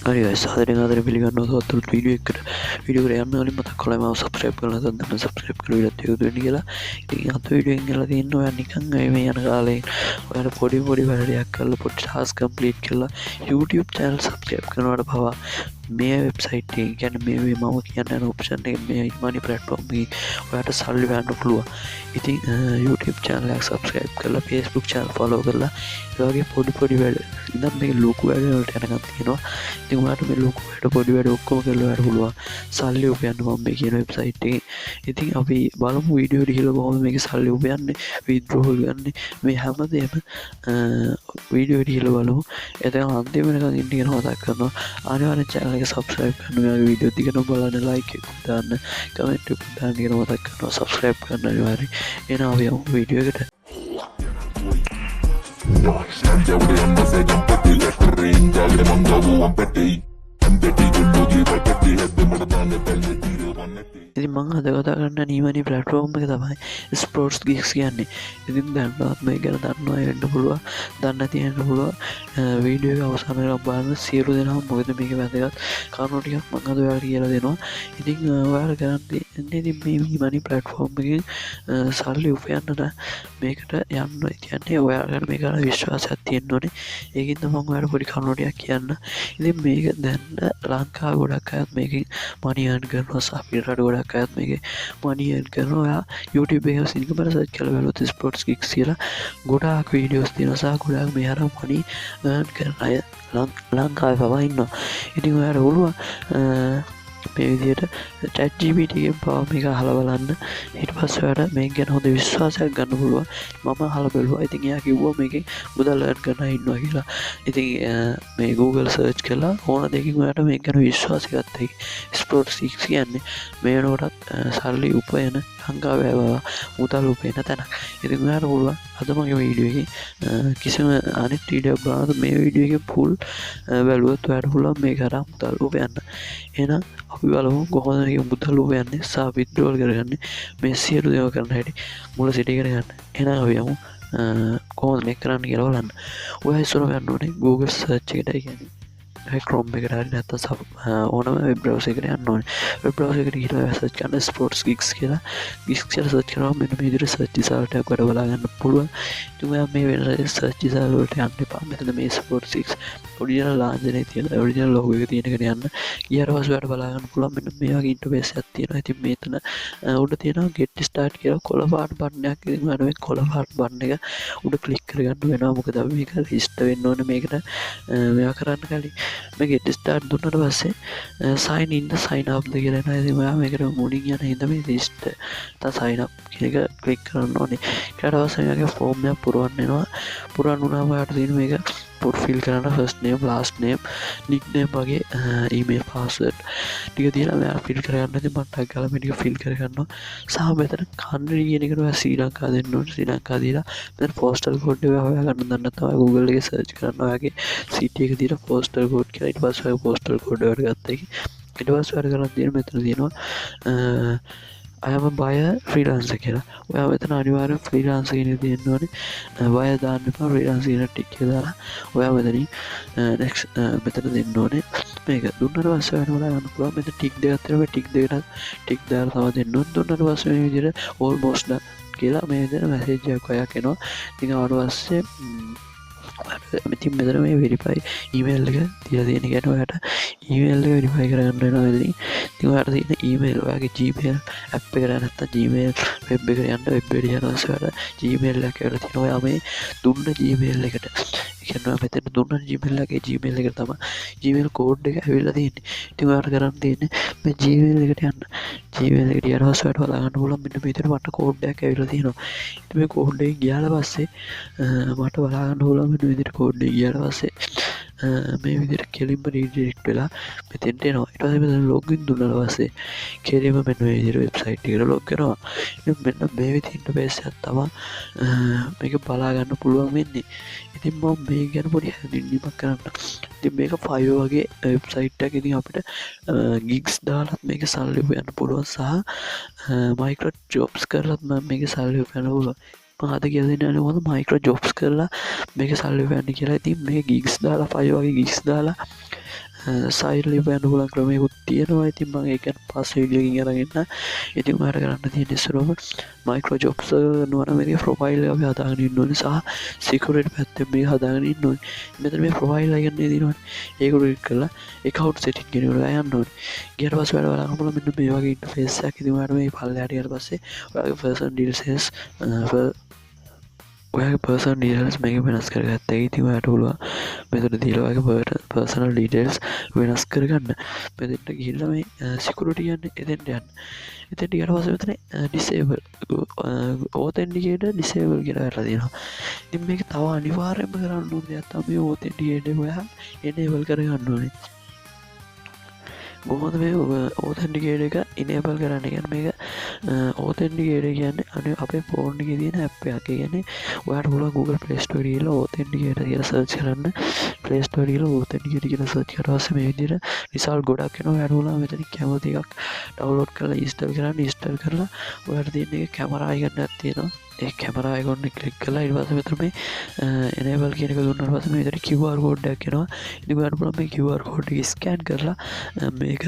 හරි guys ආදරෙන් පිළිගන්නවා තවත් වීඩියෝ එකට යන්න කලින් මතක් කරලා මාව subscribe කරලා නැත්නම් subscribe කරලා ඉලක්ක යොදු වෙන්න කියලා. ඉතින් අද වීඩියෝ එකෙන් කියලා තියෙනවා ඔයා නිකන් මේ යන කාලේ ඔයාලා පොඩි වැඩයක් කරලා පොඩි task complete කරලා YouTube channel subscribe කරනවට පවා මේ වෙබ්සයිට් එකේ කියන්නේ මේ මම කියන ඔප්ෂන් එක මේ money platform එකේ ඔයාලට සල්ලි ගන්න පුළුවන්. ඉතින් YouTube channel එක subscribe කරලා Facebook channel follow කරලා ඒ වගේ පොඩි වැඩ ඉතින් මේ ලොකු වැඩ වලට යනකම් තියෙනවා. ඉතින් ඔයාලට මේ ලොකු වැඩ පොඩි වැඩ ඔක්කොම කරලා ඔයාලට පුළුවන් සල්ලි උපයන්න මම මේ කියන වෙබ්සයිට් එකේ. ඉතින් අපි බලමු වීඩියෝ එකට ගිහලා කොහොමද මේකේ සල්ලි උපයන්නේ withdrawal ගන්න මේ හැමදේම වීඩියෝ එකට ගිහලා බලමු. එතන අන්තිම වෙනකන් ඉන්න කියන මතක් කරනවා. අනිවාර්යෙන් channel එක subscribe කරන්න ඔයාගේ වීඩියෝ දිගටම බලන්න like එකක් දාන්න comment එකක් දාන්න කියන මතක් කරනවා. subscribe කරන්න අනිවාර්යෙන්. එහෙනම් අපි යමු වීඩියෝ එකට. ඉතින් මම අද කතා කරන්න නීමනි ප්ලැට්ෆෝම් එක තමයි ස්පෝර්ට්ස් ගික්ස් කියන්නේ. ඉතින් දැන්වත් මේ ගැන දන්නවා වෙන්න පුළුවන්, දන්න තියෙන්න පුළුවන්. වීඩියෝ එක අවසන් වෙනකම් බලන්න සියලු දෙනාම මොකද මේක වැදගත් කරුණු ටිකක් මම අද ඔයාලට කියලා දෙනවා. ඉතින් ඔයාලා කරන්න තියෙන්නේ ඉතින් මේ නීමනි ප්ලැට්ෆෝම් එකෙන් සල්ලි උපයන්නට මේකට යන්න. කියන්නේ ඔයාලට මේක ගැන විශ්වාසයක් තියෙන්න ඕනේ. ඒකින්ද මම ඔයාලට පොඩි කරුණු ටිකක් කියන්න. ඉතින් මේක දැන් ලංකාව ගොඩක් අයත් මේකෙන් money earn කරනවා. අපේ රට ගොඩක් අයත් මේකේ money earn කරනවා. ඔයා YouTube එකේ සිංහල සර්ච් කරලා බලුවොත් sports gigs කියලා ගොඩාක් වීඩියෝස් තියෙනවා. සහ ගොඩාක් මේ අර money earn කරන අය ලංකාවේ පවා ඉන්නවා. ඉතින් ඔයාලට පුළුවන් මේ විදිහට ChatGPT එකෙන් පවා මේක අහලා බලන්න. ඊට පස්සේ ඔයාලට මේක ගැන හොඳ විශ්වාසයක් ගන්න පුළුවන්. මම අහලා බලුවා. ඉතින් එයා කිව්වා මේකෙන් මුදල් earn කරන්න ඉන්නවා කියලා. ඉතින් මේ Google search කරලා ඕන දෙයකින් ඔයාලට මේක ගැන විශ්වාසයක් ගන්න හැකි. ස්පෝර්ට්ස් ගික්ස් කියන්නේ මේ වෙනකොටත් සල්ලි උපයන ලංකාවේ මුදල් උපයන තැනක්. ඉතින් ඔයාලට පුළුවන් අද මගේ වීඩියෝ එකේ කිසිම අනිත් වීඩියෝ බලනකොට මේ වීඩියෝ එකේ full බලුවොත් ඔයාලට පුළුවන් මේක අරන් මුදල් උපයන්න. එහෙනම් අපි බලමු කොහොමද මේක මුදල් උපයන්නේ සහ withdrawal කරගන්නේ මේ සියලු දේවල් කරන්න හැටි මුල සිට ඉගෙන ගන්න. එහෙනම් අපි යමු කොහොමද මේක කරන්න කියලා බලන්න. ඔයා ඉස්සරහ යන්න ඕනේ Google search එකට. කියන්නේ Chrome එකට හරි නැත්නම් ඕනම වෙබ් බ්‍රවුසර් එකට යන්න ඕනේ. වෙබ් බ්‍රවුසර් එකට ගිහලා සර්ච් කරන්න sports gigs කියලා. gigs කියලා සර්ච් කරාම මෙන්න මේ විදිහට search result එකක් වල බලා ගන්න පුළුවන්. ඉතින් ඔයා මේ වෙන search result වලට යන්න එපා. මෙතන මේ sports gigs ඔරිජිනල් ලාංඡනයේ තියෙන ඔරිජිනල් logo එක තියෙන එකට යන්න. ඊට පස්සේ ඔයාලට බලා ගන්න පුළුවන් මෙන්න මේ වගේ interface එකක් තියෙනවා. ඉතින් මෙතන උඩ තියෙනවා get start කියලා කොළ පාට බටන් එකක්. ඉතින් ඔයාලා මේ කොළ පාට බටන් එක උඩ ක්ලික් කරගන්න වෙනවා. මොකද අපි මේක register වෙන්න ඕනේ මේකට මේවා කරන්න කලින්. මේක get start දුන්නාට පස්සේ sign in sign up ද කියලා එනවා. ඉතින් ඔයා මේකට මුලින් යන හින්දා මේ register තා sign up කියන එක ක්ලික් කරන්න ඕනේ. ඊට පස්සේ මේකේ form එකක් පුරවන්න වෙනවා. පුරවන්න උනාම ඔයාලට තියෙන මේක fill කරන්න first name last name nickname වගේ email password ටික දීලා ඔයා fill කරගන්න. ඉතින් මම ටග් ගාලා මේ ටික fill කරගන්නවා. සහ මෙතන country කියන එකට ඔයා ශ්‍රී ලංකා දෙන්න ඕනේ. ශ්‍රී ලංකා දීලා මෙතන postal code එක හොයා ගන්න දන්නේ නැත්නම් ඔයා Google එකේ search කරන්න ඔයාගේ city එක දීලා postal code කියලා. ඊට පස්සේ ඔයා postal code එකට ගත්තා. ඊට පස්සේ ඔයාලා කරන්න තියෙන මෙතන තියෙනවා I am a buyer freelancer කියලා. ඔයා මෙතන අනිවාර්යෙන් freelancer කියන දේ දෙන්න ඕනේ. buyer දාන්න එපා. freelancer කියන ටික එක දාලා ඔයා මෙතනින් next මෙතන දෙන්න ඕනේ. මේක දුන්නාට පස්සේ ඔයාලට බලා ගන්න පුළුවන්. මෙතන ටික් දෙකක් තියෙනවා. මේ ටික් දෙකට ටික් දාලා තමයි දෙන්න ඕනේ. දුන්නාට පස්සේ මේ විදිහට almost done කියලා මේ විදිහට message එකක් ඔයක් එනවා. ඉතින් ආවට පස්සේ ඉතින් මෙතන මේ verify email එක තියලා තියෙන. කියන්නේ ඔයාලට email එක verify කරගන්න වෙනවා මෙතනින්. ඉතින් ඔයාලට තියෙන email ඔයාගේ Gmail app එකට නැත්නම් Gmail web එකට යන්න web එකට යනවා. ඔයාලට Gmail එකක් ඇවිල්ලා තියෙනවා. ඔයා මේ දුන්න Gmail එකට කියන්නේ මෙතන දුන්න Gmail එකේ Gmail එකට තමයි Gmail code එක ඇවිල්ලා තියෙන්නේ. ඉතින් ඔයාලට කරන්න තියෙන්නේ මේ Gmail එකට යන්න. Gmail එකට ඊට පස්සේ ඔයාලට බලා ගන්න පුළුවන් මෙන්න මේ විදිහට මට code එකක් ඇවිල්ලා තියෙනවා. ඉතින් මේ code එක ගියාට පස්සේ මට බලා ගන්න පුළුවන් මෙන්න විදිහට code එක ගියාට පස්සේ මේ විදිහට කෙලින්ම redirect වෙලා මෙතෙන්ට එනවා. ඊට පස්සේ මෙතන login දුන්නාට පස්සේ කෙලින්ම මෙන්න මේ විදිහට website එකට log වෙනවා. ඉතින් මෙන්න මේ විදිහට interface එකක් තමයි මේක බලා ගන්න පුළුවන් වෙන්නේ. ඉතින් මම මේ ගැන පොඩි හැඳින්වීමක් කරන්න. ඉතින් මේක Fiverr වගේ වෙබ්සයිට් එකක්. ඉතින් අපිට gigs දාලත් මේක සල්ලි උපයන්න පුළුවන් සහ micro jobs කරලත් මේක සල්ලි උපයන්න පුළුවන්. මම අද කියලා දෙන්නේ මොකද micro jobs කරලා මේක සල්ලි උපයන්න කියලා. ඉතින් මේ gigs දාලා Fiverr වගේ gigs දාලා සයිල්ලි බෑන්න පුලන් ක්‍රමයකුත් තියෙනවා. ඉතින් මම ඒක පස්සේ වීඩියෝ එකකින් අරගෙන ඉතින් ඔයාලට කරන්න තියෙන ඉස්සරම මයික්‍රෝ ජොබ්ස් නුවර මේකේ ප්‍රොෆයිල් එක අපි හදාගෙන ඉන්න ඕනේ සහ සිකියුරිටි පැත්තෙන් මේක හදාගෙන ඉන්න ඕනේ. මෙතන මේ ප්‍රොෆයිල් එක ගන්න දිනවනේ. ඒක ක්ලික් කරලා account setting කියන එක යන්න ඕනේ. ඊට පස්සේ ඔයාලා බලන්න පුළුවන් මෙන්න මේ වගේ ඉන්ටර්ෆේස් එකක්. ඉතින් ඔයාලට මේ පල්ලෙහාට ගියාට පස්සේ ඔයාලගේ personal details ඔයාගේ පර්සනල් ඩීටේල්ස් මේක වෙනස් කරගත්ත හැකි. ඉතින් ඔයාලට පුළුවන් මෙතන දීලා ඔයාගේ පර්සනල් ඩීටේල්ස් වෙනස් කරගන්න. මෙතෙන්ට ගිහිල්ලා මේ සිකියුරිටි යන්නේ එතෙන්ට යන්න. එතෙන්ට ගියාට පස්සේ මෙතන ඩිසේබල් ඔතෙන්ටිකේටර් ඩිසේබල් කියලා කරලා තියෙනවා. ඉතින් මේක තව අනිවාර්යයෙන්ම කරන්න ඕනේ දෙයක් තමයි ඔතෙන්ටිකේටර් එක ඔයා එනේබල් කරගන්න ඕනේ. කොහොමද මේ ඔතෙන්ටිකේටර් එක ඉනේබල් කරන්න කියන්නේ මේක ඔතෙන්ටිකේටර් කියන්නේ අනේ අපේ ෆෝන් එකේ තියෙන ඇප් එකක්. ඒ කියන්නේ ඔයාලට පුළුවන් Google Play Store එකේ ගිහලා ඔතෙන්ටිකේටර් කියලා සර්ච් කරන්න. Play Store එකේ ගිහලා ඔතෙන්ටිකේටර් කියලා සර්ච් කරලා පස්සේ මේ විදිහට රිසල්ට් ගොඩක් එනවා. ඔයාලට පුළුවන් මෙතන කැමති එකක් ඩවුන්ලෝඩ් කරලා ඉන්ස්ටෝල් කරන්න. ඉන්ස්ටෝල් කරලා ඔයාලට තියෙන එක කැමරා අයිකන් එකක් තියෙනවා. ඒ කැමරා අයිකන් එක ක්ලික් කරලා ඊට පස්සේ මෙතන මේ enable කියන එක දුන්නාට පස්සේ මේ විදිහට QR code එකක් එනවා. ඉතින් ඔයාලට පුළුවන් මේ QR code එක ස්කෑන් කරලා මේක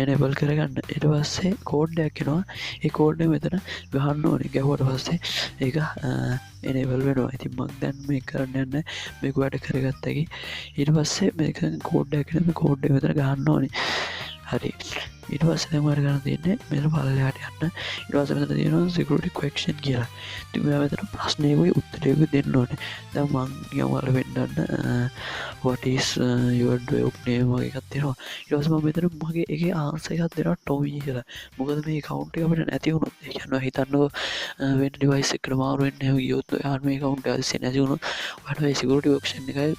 enable කරගන්න. ඊට පස්සේ කෝඩ් එකක් එනවා. ඒ කෝඩ් එක මෙතන ගහන්න ඕනේ. ගැහුවට පස්සේ ඒක enable වෙනවා. ඉතින් මම දැන් මේක කරන්න යන්නේ මේක වැඩ කරගත්ත හැකි. ඊට පස්සේ මේක කෝඩ් එකක් එනවා. මේ කෝඩ් එක මෙතන ගහන්න ඕනේ. හරි. ඊට පස්සේ දැන් ඔයාලට කරන්න තියෙන්නේ මෙතන පල්ලෙහාට යන්න. ඊට පස්සේ මෙතන තියෙනවා security question කියලා. ඉතින් ඔයා මෙතන ප්‍රශ්නයකුයි උත්තරයකුයි දෙන්න ඕනේ. දැන් මම නිකන් ඔයාලා වෙන්නන්න what is your web name වගේ එකක් දෙනවා. ඊට පස්සේ මම මෙතන මගේ එකේ ආන්සර් එකක් දෙනවා Tommy කියලා. මොකද මේ account එක අපිට නැති වුණොත් ඒ කියන්නේ හිතන්නකෝ වෙන device එකකට මාරු වෙන්න හැම ගියොත් ඔයාලා මේ account එක ඇස්සේ නැති වුණොත් ඔයාලා මේ security question එකයි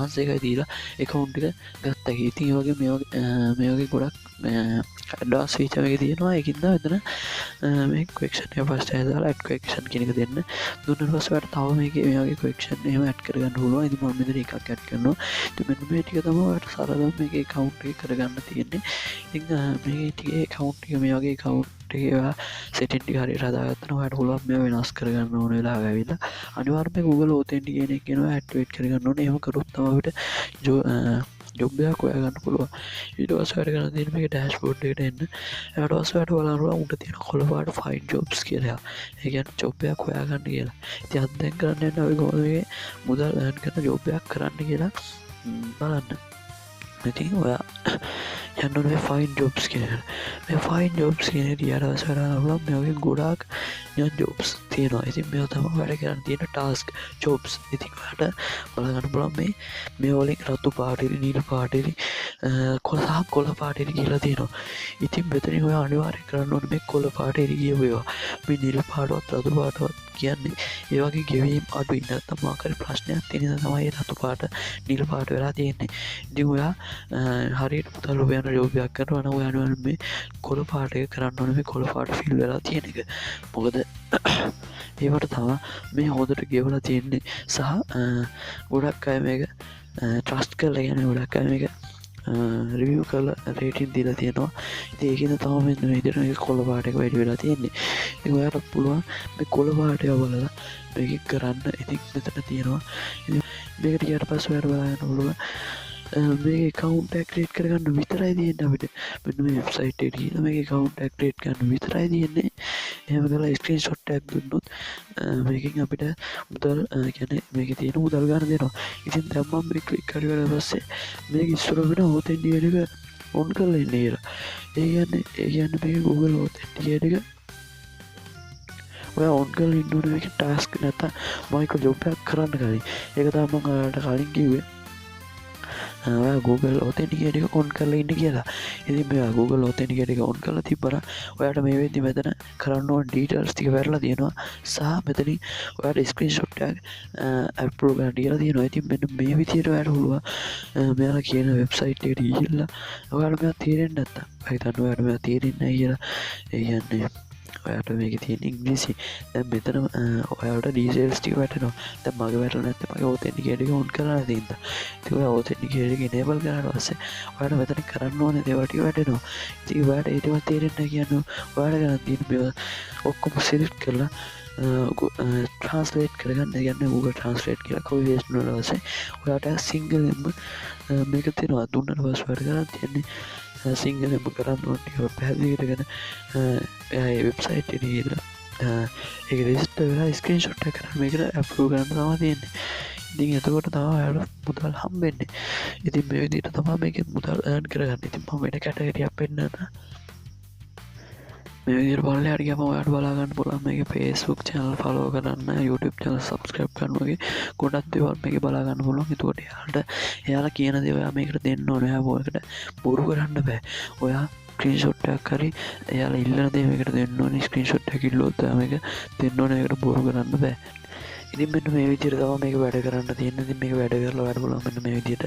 ආන්සර් එකයි දීලා account එක ගත්තා. ඉතින් ඒ වගේ මේ වගේ ගොඩක් ඇඩ්වාන්ස් ෆීචර් එකක් තියෙනවා. ඒකින්ද මෙතන මේ question එක first දාලා add question කියන එක දෙන්න. දුන්නාට පස්සේ ඔයාලට තව මේකේ මේ වගේ question එහෙම add කරගන්න පුළුවන්. ඉතින් මම මෙතන එකක් add කරනවා. ඉතින් මෙන්න මේ ටික තමයි ඔයාලට සරලව මේකේ account එක කරගන්න තියෙන්නේ. ඉතින් මේකේ ටිකේ account එක මේ වගේ account එකේ ඔයා setting ටික හරියට හදාගත්තා නම් ඔයාලට පුළුවන් මේවා වෙනස් කරගන්න ඕන වෙලාව ඇවිල්ලා අනිවාර්යයෙන්ම Google Authentication එක කියනවා activate කරගන්න ඕනේ. එහෙම කරොත් තමයි අපිට ජොබ් එකක් හොයාගන්න පුළුවන්. ඊට පස්සේ වැඩ කරන්න තියෙන මේක ඩෑෂ්බෝඩ් එකට එන්න. ඊට පස්සේ වැඩ බලන්න පුළුවන් උඩ තියෙන කොළ පාට find jobs කියලා. ඒ කියන්නේ ජොබ් එකක් හොයාගන්න කියලා. ඉතින් අද දැන් කරන්න යන්නේ අපි කොහොමද මේ මුදල් earn කරන ජොබ් එකක් කරන්න කියලා බලන්න. ඉතින් ඔයා යන්න ඕනේ find jobs කියන එක. මේ find jobs කියන එක ඊට පස්සේ වැඩ බලන්න මේ වගේ ගොඩාක් jobs තියෙනවා. ඉතින් මේවා තමයි වැඩ කරන්න තියෙන task jobs. ඉතින් ඔයාලට බලගන්න පුළුවන් මේ වලින් රතු පාටිරි නිල් පාටිරි කොළ පාටිරි කියලා තියෙනවා. ඉතින් මෙතනින් ඔයා අනිවාර්යයෙන් කරන්න ඕනේ මේ කොළ පාටිරි කියව ඒවා. මේ නිල් පාටවත් රතු පාටවත් කියන්නේ ඒ වගේ ගෙවීම් අඩුයි. නැත්නම් මාකරි ප්‍රශ්නයක් තියෙන නිසා තමයි රතු පාට නිල් පාට වෙලා තියෙන්නේ. ඉතින් ඔයා හරියට පුතල් ඔබ යන ජොබ් එකක් කරනවා නම් ඔයා අනිවාර්යයෙන් මේ කොළ පාට එක කරන්න ඕනේ. මේ කොළ පාට ෆිල් වෙලා තියෙන එක. මොකද ඒවට තමයි මේ හොඳට ගෙවලා තියෙන්නේ සහ ගොඩක් අය මේක ට්‍රස්ට් කරලා කියන්නේ ගොඩක් අය මේක රිවිව් කරලා රේටින් දීලා තියෙනවා. ඉතින් ඒකින්ද තමයි මෙන්න මේ විදිහට මේක කොළ පාට එක වැඩි වෙලා තියෙන්නේ. ඉතින් ඔයාලට පුළුවන් මේ කොළ පාට එක බලලා මේක කරන්න. ඉතින් මෙතන තියෙනවා. ඉතින් මේකට ගියාට පස්සේ ඔයාලට බලන්න පුළුවන් මේ account එක create කරගන්න විතරයි තියෙන්නේ අපිට. මෙන්න මේ website එකට ගිහලා මේක account එක create කරන්න විතරයි තියෙන්නේ. එහෙම කරලා screenshot එකක් දුන්නොත් මේකෙන් අපිට මුදල් කියන්නේ මේකේ තියෙන මුදල් ගන්න දෙනවා. ඉතින් දැන් මම මේ ක්ලික් කරලා පස්සේ මේක ඉස්සර වෙන authenticator එක on කරලා ඉන්නේ කියලා. ඒ කියන්නේ මේක Google authenticator එක ඔයා on කරලා ඉන්න ඕනේ මේක task නැත්නම් මයික්‍රෝ ජොබ් එකක් කරන්න කලින්. ඒක තමයි මම ඔයාලට කලින් කිව්වේ. ඔයා Google Authenticator එක on කරලා ඉන්න කියලා. ඉතින් මේ Google Authenticator එක on කරලා තිබ්බනම් ඔයාට මේ වෙද්දි මෙතන කරන්න ඕන details ටික වැරලා තියෙනවා. සහ මෙතනින් ඔයාට screenshot එකක් approve කරන්න කියලා තියෙනවා. ඉතින් මෙන්න මේ විදිහට ඔයාට පුළුවන් මෙයාලා කියන website එකට ගිහිල්ලා ඔයාලා මේවා තේරෙන්නේ නැත්තම් මම හිතන්නේ ඔයාට මේවා තේරෙන්නේ නැහැ කියලා. ඒ කියන්නේ ඔයාට මේකේ තියෙන ඉංග්‍රීසි දැන් මෙතන ඔයාලට details ටික වැටෙනවා. දැන් මගේ වැටුනේ නැත්නම් මගේ authenticator එක on කරලා නැති ඉඳලා. ඉතින් ඔයා authenticator එක enable කරාට පස්සේ ඔයාලට මෙතන කරන්න ඕනේ දේවල් ටික වැටෙනවා. ඉතින් ඔයාලට ඒකවත් තේරෙන්නේ නැහැ කියන්නේ ඔයාලට ගන්න තියෙන මේවා ඔක්කොම select කරලා ට්‍රන්ස්ලේට් කරගන්න ගන්න Google ට්‍රන්ස්ලේට් කියලා කොයි වේස්නට වසේ ඔයාට සිංහලෙන්ම මේක තියෙනවා දුන්නට පස්වඩ කරන්න තියන්නේ සිංහලෙම කරන්න ඕටික පැදිකටගෙන වෙබ්සයිට් ගීලා ඒ රෙස්ට වෙලා ස්ක්‍රීන් ෂොට්ට කරන්න මේකට ඇප්ලූ කරන්න තම තියෙන්නේ ඉතින් එතකොට තම යට මුදල් හම්බෙන්නේ ඉතින් මේ විදිට තමා මේක මුදල් ඇන් කරගන්න ඉතින් ම වෙන කැටගරියක් පෙන්න්නන මේ බල අඩියම යට බලාගන්න පුළන් මේ පේස්බුක් චනල් ෆලෝ කරන්න YouTube චනල් සබස්ක්‍රප් කරනගේ ගොඩත් දෙවල් මේ බලාගන්න පුලන් තුවට යාට එයාලා කියන දෙවයා මේකට දෙන්න ඕනෑ බෝකට බොරු කරන්න බෑ ඔයා ස්ක්‍රීන්ෂොට්ටක් කරි එයාලා ඉල්ලන දේකට දෙන්න ඕනි ස්ක්‍රීන්ෂොට් කිල්ලොත් මේක දෙන්න ඕන එකට බොරු කරන්න බෑ ඉතින් මෙන්න මේ විදිහට තමයි මේක වැඩ කරන්න තියෙන්නේ. ඉතින් මේක වැඩ කරලා වැඩ බලන්න මෙන්න මේ විදිහට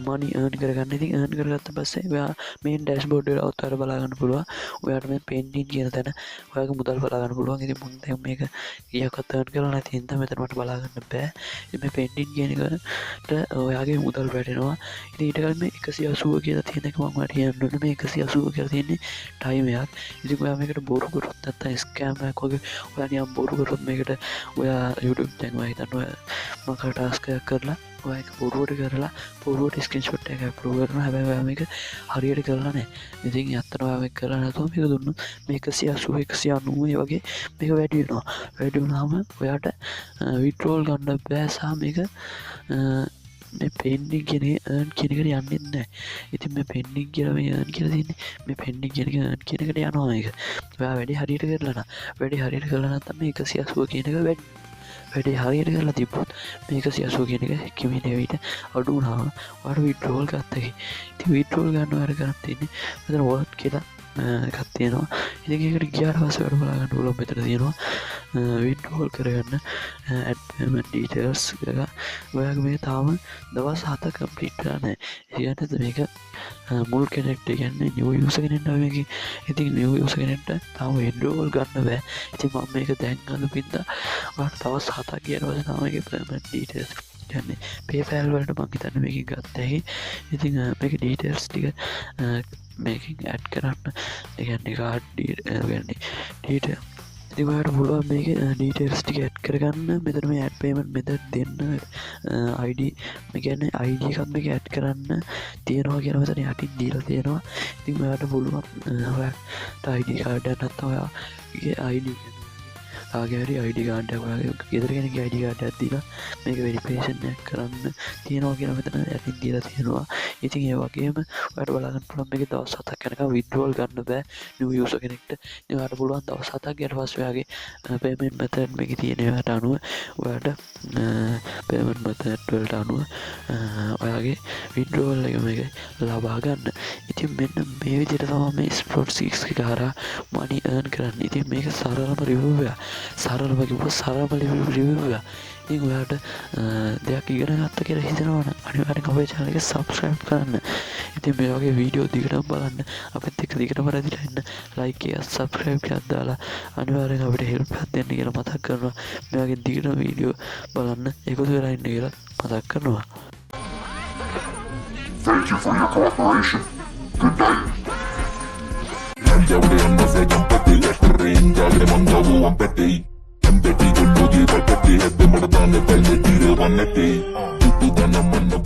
money earn කරගන්න. ඉතින් earn කරගත්ත පස්සේ ඔයා main dashboard එකට අවතර බලා ගන්න පුළුවන්. ඔයාට මේ pending කියන තැන ඔයාගේ මුදල් බලා ගන්න පුළුවන්. ඉතින් මම දැන් මේක කීයක්වත් earn කරලා නැති හින්දා මෙතන මට බලා ගන්න බෑ. ඉතින් මේ pending කියන එකට ඔයාගේ මුදල් වැටෙනවා. ඉතින් ඊට කලින් මේ 180 කියලා තියෙන එක මම ඔයාලට කියන්න ඕනේ. මේ 180 කියලා තියෙන්නේ time එකක්. ඉතින් ඔයා මේකට බොරු කරොත් නැත්නම් scam එකක් වගේ ඔයා නිකන් බොරු කරොත් මේකට ඔයා YouTube දැන්වා හිතන්න මක ටාස්කයක් කරලා ඔයක පොරුවට කරලා පොරුවට ස්ක්‍රීන්ෂොට් එක අප්ලෝඩ් කරනවා හැබැයි ඔයා මේක හරියට කරලා නැහැ. ඉතින් ඇත්තටම ඔයා මේක කරලා නැතුව මේක දුන්නොත් මේක 180 190 වගේ මේක වැඩි වෙනවා. වැඩි වුණාම ඔයාට විත්ඩ්‍රෝල් ගන්න බෑ සහ මේක මේ පෙන්ඩිං කියන earn කියන එකට යන්නේ නැහැ. ඉතින් මේ පෙන්ඩිං කියලා මේ earn කියලා තියෙන්නේ මේ පෙන්ඩිං කියන එක earn කියන එකට යනවා මේක. ඔයා වැඩි හරියට කරලා නම් වැඩි හරියට කරලා නැත්නම් මේ 180 කියන එක වැඩි හරියට කරලා තිබ්බොත් මේක 180 කියන එක කිමිනේ විට අඩු වුණාම ඔයාලට විත්ඩ්‍රෝල් ගන්න එකයි. ඉතින් විත්ඩ්‍රෝල් ගන්න වැඩ කරන් තියෙන්නේ මෙතන wallet කියලා එකක් තියෙනවා. ඉතින් ඒකට ගියාට පස්සේ වැඩ බලා ගන්න පුළුවන් මෙතන තියෙනවා විත්ඩ්‍රෝල් කරගන්න add payment details කියලා. ඔයාගේ මේ තාම දවස් 7 කම්ප්ලීට් කරලා නැහැ. ඒ කියන්නේ මේක මුල් කෙනෙක්ට කියන්නේ new user කෙනෙක්ට මේක. ඉතින් new user කෙනෙක්ට තාම විත්ඩ්‍රෝල් ගන්න බෑ. ඉතින් මම මේක දැන් අදපින්දා ඔයාලට දවස් 7ක් ගියාට පස්සේ තාම මේකේ payment details කියන්නේ PayPal වලට මම හිතන්නේ මේකෙන් ගත්තා ඇහි. ඉතින් මේක details ටික මේකින් ඇඩ් කරන්න ඒ කියන්නේ කාඩ් කියන්නේ detail ඉතින් ඔයාලට පුළුවන් මේක details ටික ඇඩ් කරගන්න මෙතන මේ add payment method දෙන්න ID මේ කියන්නේ ID එකක් මේක ඇඩ් කරන්න තියෙනවා කියන මෙතන යටින් දීලා තියෙනවා. ඉතින් ඔයාලට පුළුවන් ඔයාලට ID කාඩ් එකක් නැත්නම් ඔයාගේ ID ආගේරි ID කාඩ් එකක් ඔයාගේ ගෙදර කෙනෙක්ගේ ID කාඩ් එකක් දීලා මේක වෙරිෆිකේෂන් එකක් කරන්න තියෙනවා කියලා මෙතන යටින් දීලා තියෙනවා. ඉතින් ඒ වගේම ඔයාලට බලා ගන්න පුළුවන් මේකේ දවස් 7ක් යනකම් withdrawal ගන්න බෑ new user කෙනෙක්ට. ඉතින් ඔයාලට පුළුවන් දවස් 7ක් ගියට පස්සේ ඔයාගේ payment method මේකේ තියෙන ඒවාට අනුව ඔයාලට payment method වලට අනුව ඔයාගේ withdrawal එක මේක ලබා ගන්න. ඉතින් මෙන්න මේ විදිහට තමයි මේ Sport6 එක හරහා money earn කරන්නේ. ඉතින් මේක සරලම review එක. සරලම කිව්වොත් සරලම review එක. ඉතින් ඔයාලට දෙයක් ඉගෙන ගත්ත කියලා හිතනවා නම් අනිවාර්යෙන් අපේ channel එක subscribe කරන්න. ඉතින් මේ වගේ වීඩියෝ දිගටම බලන්න අපිත් එක්ක දිගටම රැඳිලා ඉන්න like එක subscribe එකක් දාලා අනිවාර්යෙන් අපිට help එකක් දෙන්න කියලා මතක් කරනවා. මේ වගේ දිගටම වීඩියෝ බලන්න එකතු වෙලා ඉන්න කියලා මතක් කරනවා. Thank you for your cooperation. Good night. Mangiavo se campati le correnti, le mangiavo un petti. Empeti con lo di palpetti, e de mordane per le tire vannetti. Tutto da una mano